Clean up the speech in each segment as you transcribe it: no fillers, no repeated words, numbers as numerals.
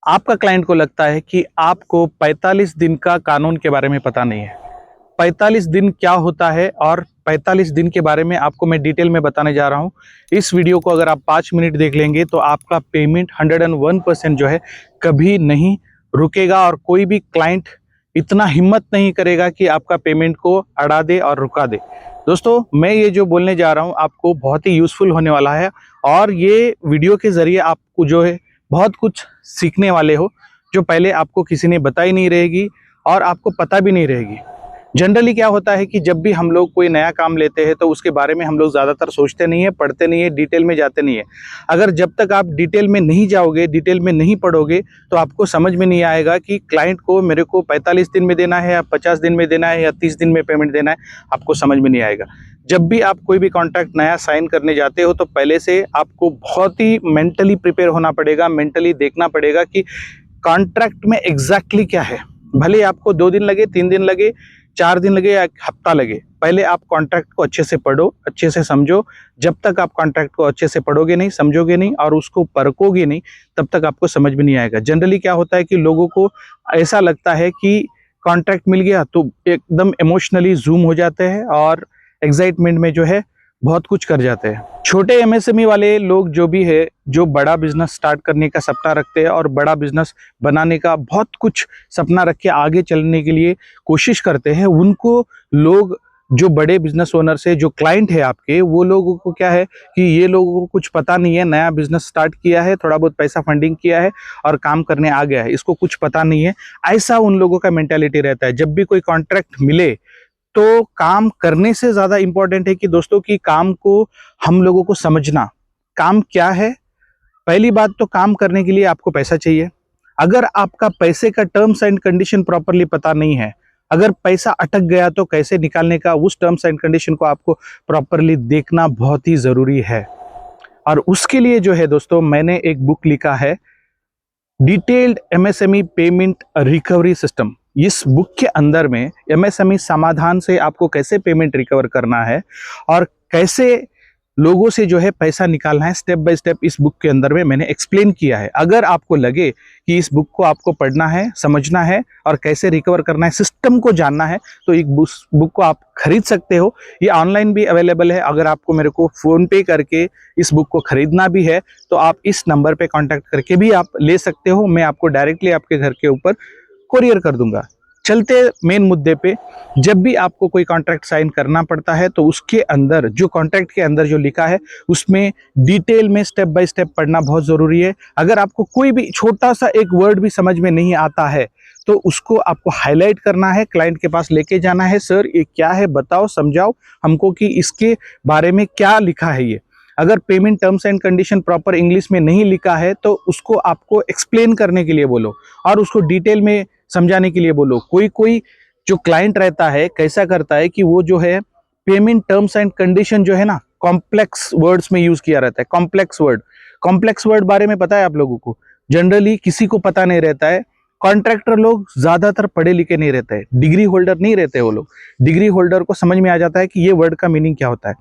आपका क्लाइंट को लगता है कि आपको 45 दिन का कानून के बारे में पता नहीं है। 45 दिन क्या होता है और 45 दिन के बारे में आपको मैं डिटेल में बताने जा रहा हूँ। इस वीडियो को अगर आप 5 मिनट देख लेंगे तो आपका पेमेंट 101% जो है कभी नहीं रुकेगा और कोई भी क्लाइंट इतना हिम्मत नहीं करेगा कि आपका पेमेंट को अड़ा दे और रुका दे। दोस्तों, मैं ये जो बोलने जा रहा हूँ आपको बहुत ही यूज़फुल होने वाला है और ये वीडियो के ज़रिए आपको जो है बहुत कुछ सीखने वाले हो, जो पहले आपको किसी ने बताई नहीं रहेगी और आपको पता भी नहीं रहेगी। जनरली क्या होता है कि जब भी हम लोग कोई नया काम लेते हैं तो उसके बारे में हम लोग ज़्यादातर सोचते नहीं है, पढ़ते नहीं है, डिटेल में जाते नहीं है। अगर जब तक आप डिटेल में नहीं जाओगे, डिटेल में नहीं पढ़ोगे, तो आपको समझ में नहीं आएगा कि क्लाइंट को मेरे को 45 दिन में देना है या 50 दिन में देना है या 30 दिन में पेमेंट देना है, आपको समझ में नहीं आएगा। जब भी आप कोई भी कॉन्ट्रैक्ट नया साइन करने जाते हो तो पहले से आपको बहुत ही मेंटली प्रिपेयर होना पड़ेगा, मेंटली देखना पड़ेगा कि कॉन्ट्रैक्ट में एग्जैक्टली क्या है। भले आपको 2 दिन लगे, 3 दिन लगे, 4 दिन लगे या 1 हफ्ता लगे, पहले आप कॉन्ट्रैक्ट को अच्छे से पढ़ो, अच्छे से समझो। जब तक आप कॉन्ट्रैक्ट को अच्छे से पढ़ोगे नहीं, समझोगे नहीं और उसको परखोगे नहीं, तब तक आपको समझ में नहीं आएगा। जनरली क्या होता है कि लोगों को ऐसा लगता है कि कॉन्ट्रैक्ट मिल गया तो एकदम इमोशनली जूम हो जाते हैं और एक्साइटमेंट में जो है बहुत कुछ कर जाते हैं। छोटे एमएसएमई वाले लोग जो भी है, जो बड़ा बिजनेस स्टार्ट करने का सपना रखते हैं और बड़ा बिजनेस बनाने का बहुत कुछ सपना रख के आगे चलने के लिए कोशिश करते हैं, उनको लोग, जो बड़े बिजनेस ओनर से जो क्लाइंट है आपके, वो लोगों को क्या है कि ये लोगों को कुछ पता नहीं है, नया बिजनेस स्टार्ट किया है, थोड़ा बहुत पैसा फंडिंग किया है और काम करने आ गया है, इसको कुछ पता नहीं है। ऐसा उन लोगों का मेंटालिटी रहता है। जब भी कोई कॉन्ट्रैक्ट मिले तो काम करने से ज़्यादा इम्पोर्टेंट है कि दोस्तों की काम को हम लोगों को समझना। काम क्या है? पहली बात तो काम करने के लिए आपको पैसा चाहिए। अगर आपका पैसे का टर्म्स एंड कंडीशन प्रॉपरली पता नहीं है, अगर पैसा अटक गया तो कैसे निकालने का, उस टर्म्स एंड कंडीशन को आपको प्रॉपरली देखना बहुत ही ज़रूरी है। और उसके लिए जो है दोस्तों, मैंने एक बुक लिखा है, detailed MSME payment recovery system. इस बुक के अंदर में एमएसएमई समाधान से आपको कैसे पेमेंट रिकवर करना है और कैसे लोगों से जो है पैसा निकालना है, स्टेप बाय स्टेप इस बुक के अंदर में मैंने एक्सप्लेन किया है। अगर आपको लगे कि इस बुक को आपको पढ़ना है, समझना है और कैसे रिकवर करना है, सिस्टम को जानना है, तो एक बुक को आप खरीद सकते हो। ये ऑनलाइन भी अवेलेबल है। अगर आपको मेरे को फोन पे करके इस बुक को खरीदना भी है तो आप इस नंबर पे कांटेक्ट करके भी आप ले सकते हो। मैं आपको डायरेक्टली आपके घर के ऊपर कोरियर कर दूंगा। चलते मेन मुद्दे पे, जब भी आपको कोई कॉन्ट्रैक्ट साइन करना पड़ता है तो उसके अंदर, जो कॉन्ट्रैक्ट के अंदर जो लिखा है, उसमें डिटेल में स्टेप बाय स्टेप पढ़ना बहुत ज़रूरी है। अगर आपको कोई भी छोटा सा एक वर्ड भी समझ में नहीं आता है तो उसको आपको हाईलाइट करना है, क्लाइंट के पास लेके जाना है, सर ये क्या है, बताओ, समझाओ हमको कि इसके बारे में क्या लिखा है ये। अगर payment terms and condition proper English में नहीं लिखा है तो उसको आपको एक्सप्लेन करने के लिए बोलो और उसको डिटेल में समझाने के लिए बोलो। कोई कोई जो क्लाइंट रहता है कैसा करता है कि वो जो है पेमेंट टर्म्स एंड कंडीशन जो है ना, कॉम्प्लेक्स वर्ड्स में यूज किया रहता है। कॉम्प्लेक्स वर्ड बारे में पता है आप लोगों को? जनरली किसी को पता नहीं रहता है। कॉन्ट्रैक्टर लोग ज्यादातर पढ़े लिखे नहीं रहते हैं, डिग्री होल्डर नहीं रहते वो लोग। डिग्री होल्डर को समझ में आ जाता है कि ये वर्ड का मीनिंग क्या होता है।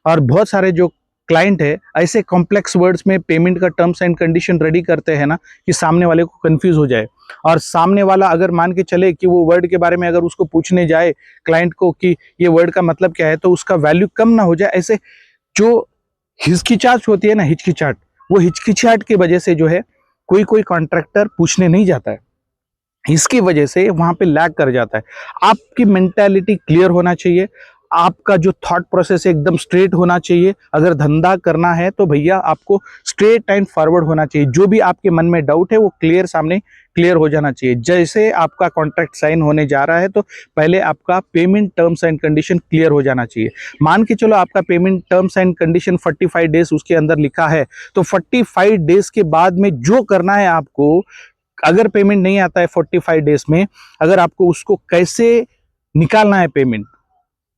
और बहुत सारे जो क्लाइंट है ऐसे कॉम्प्लेक्स वर्ड्स में पेमेंट का टर्म्स एंड कंडीशन रेडी करते हैं ना कि सामने वाले को कंफ्यूज हो जाए। और सामने वाला अगर मान के चले कि वो वर्ड के बारे में अगर उसको पूछने जाए क्लाइंट को कि ये वर्ड का मतलब क्या है, तो उसका वैल्यू कम ना हो जाए। ऐसे जो हिचकिचाहट होती है ना, हिचकिचाहट, वो हिचकिचाहट की वजह से जो है कोई कोई कॉन्ट्रैक्टर पूछने नहीं जाता है। इसकी वजह से वहां पे लैग कर जाता है। आपकी मेंटालिटी क्लियर होना चाहिए, आपका जो थॉट प्रोसेस है एकदम स्ट्रेट होना चाहिए। अगर धंधा करना है तो भैया आपको स्ट्रेट एंड फॉरवर्ड होना चाहिए। जो भी आपके मन में डाउट है वो क्लियर हो जाना चाहिए। जैसे आपका कॉन्ट्रैक्ट साइन होने जा रहा है तो पहले आपका payment terms and condition clear हो जाना चाहिए। मान के चलो आपका payment terms and condition 45 days उसके अंदर लिखा है, तो 45 डेज के बाद में जो करना है आपको, अगर पेमेंट नहीं आता है 45 डेज में, अगर आपको उसको कैसे निकालना है पेमेंट,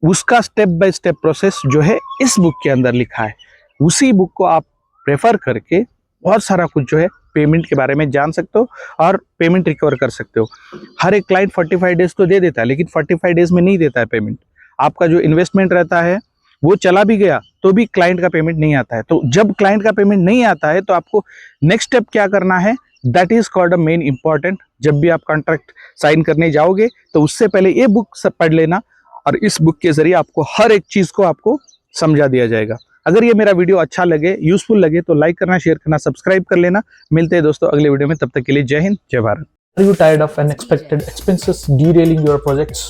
उसका स्टेप बाय स्टेप प्रोसेस जो है इस बुक के अंदर लिखा है। उसी बुक को आप प्रेफर करके बहुत सारा कुछ जो है पेमेंट के बारे में जान सकते हो और पेमेंट रिकवर कर सकते हो। हर एक क्लाइंट 45 डेज तो दे देता है, लेकिन 45 डेज में नहीं देता है पेमेंट। आपका जो इन्वेस्टमेंट रहता है वो चला भी गया तो भी क्लाइंट का पेमेंट नहीं आता है। तो जब क्लाइंट का पेमेंट नहीं आता है तो आपको नेक्स्ट स्टेप क्या करना है, that is called a main important. जब भी आप कॉन्ट्रैक्ट साइन करने जाओगे तो उससे पहले ये बुक सब पढ़ लेना, और इस बुक के जरिए आपको हर एक चीज को आपको समझा दिया जाएगा। अगर ये मेरा वीडियो अच्छा लगे, यूजफुल लगे, तो लाइक करना, शेयर करना, सब्सक्राइब कर लेना। मिलते हैं दोस्तों अगले वीडियो में, तब तक के लिए जय हिंद, जय Bharat. Are you tired of unexpected expenses derailing your projects?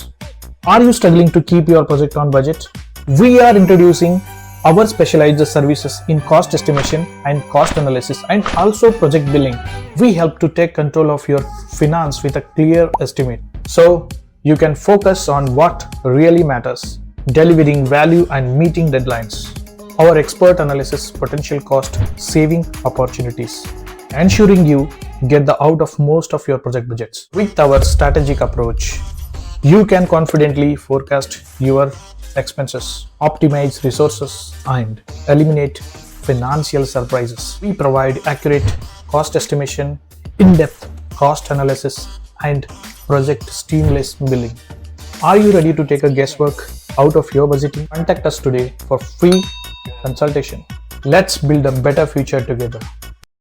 Are you struggling to keep your project on budget? We are introducing our specialized services in cost estimation and cost analysis, and also project billing. We help to take control of your finance with a clear estimate, so you can focus on what really matters: delivering value and meeting deadlines. Our expert analysis potential cost saving opportunities, ensuring you get the out of most of your project budgets. With our strategic approach, you can confidently forecast your expenses, optimize resources, and eliminate financial surprises. We provide accurate cost estimation, in-depth cost analysis, and project seamless billing. Are you ready to take a guesswork out of your budgeting? Contact us today for free consultation. Let's build a better future together.